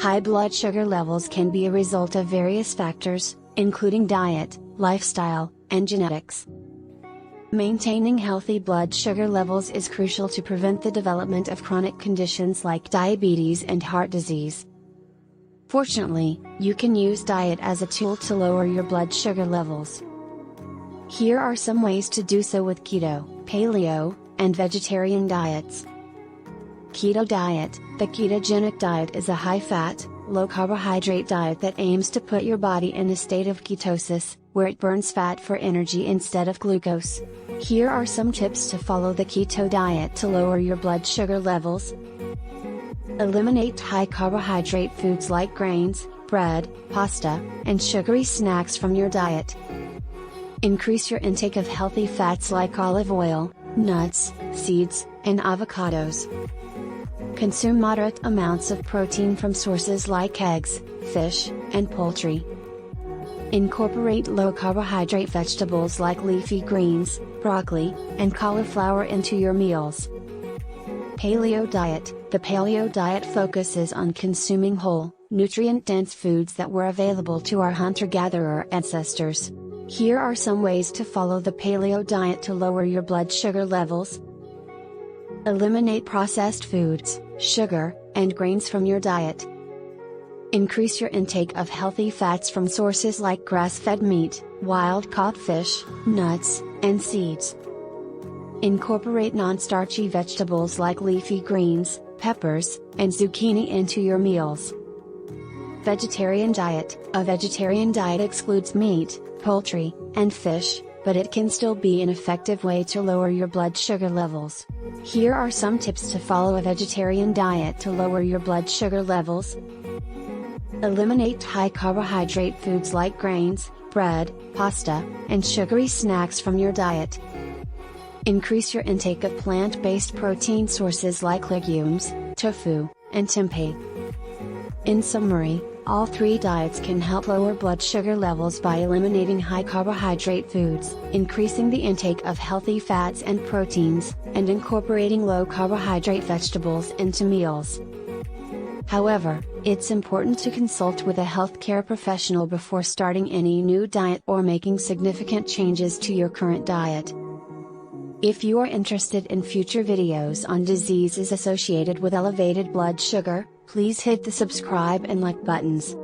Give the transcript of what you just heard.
High blood sugar levels can be a result of various factors, including diet, lifestyle, and genetics. Maintaining healthy blood sugar levels is crucial to prevent the development of chronic conditions like diabetes and heart disease. Fortunately, you can use diet as a tool to lower your blood sugar levels. Here are some ways to do so with keto, paleo, and vegetarian diets. Keto diet. The ketogenic diet is a high-fat, low-carbohydrate diet that aims to put your body in a state of ketosis, where it burns fat for energy instead of glucose. Here are some tips to follow the keto diet to lower your blood sugar levels. Eliminate high-carbohydrate foods like grains, bread, pasta, and sugary snacks from your diet. Increase your intake of healthy fats like olive oil, nuts, seeds, and avocados. Consume moderate amounts of protein from sources like eggs, fish, and poultry. Incorporate low-carbohydrate vegetables like leafy greens, broccoli, and cauliflower into your meals. Paleo diet. The paleo diet focuses on consuming whole, nutrient-dense foods that were available to our hunter-gatherer ancestors. Here are some ways to follow the paleo diet to lower your blood sugar levels. Eliminate processed foods, sugar, and grains from your diet. Increase your intake of healthy fats from sources like grass-fed meat, wild-caught fish, nuts, and seeds. Incorporate non-starchy vegetables like leafy greens, peppers, and zucchini into your meals. Vegetarian diet. A vegetarian diet excludes meat, poultry, and fish, but it can still be an effective way to lower your blood sugar levels. Here are some tips to follow a vegetarian diet to lower your blood sugar levels. Eliminate high-carbohydrate foods like grains, bread, pasta, and sugary snacks from your diet. Increase your intake of plant-based protein sources like legumes, tofu, and tempeh. In summary, all three diets can help lower blood sugar levels by eliminating high-carbohydrate foods, increasing the intake of healthy fats and proteins, and incorporating low-carbohydrate vegetables into meals. However, it's important to consult with a healthcare professional before starting any new diet or making significant changes to your current diet. If you are interested in future videos on diseases associated with elevated blood sugar, please hit the subscribe and like buttons.